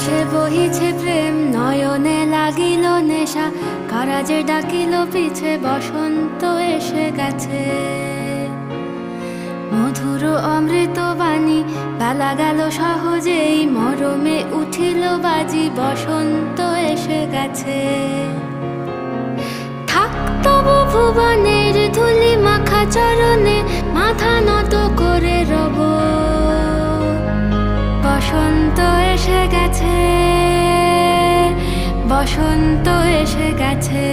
আকাশে বহিছে প্রেম, নয়নে লাগিল নেশা, কারাজে ডাকিল পিছে, বসন্ত এসে গেছে। মধুর অমৃত বাণী, বেলা গেল সহজেই, মরমে উঠিল বাজি, বসন্ত এসে গেছে। থাক তবু ভুবনের ধুলি মাখা চরণে, মাথা নত করে রব। বসন্ত এসে গেছে, বসন্ত এসে গেছে।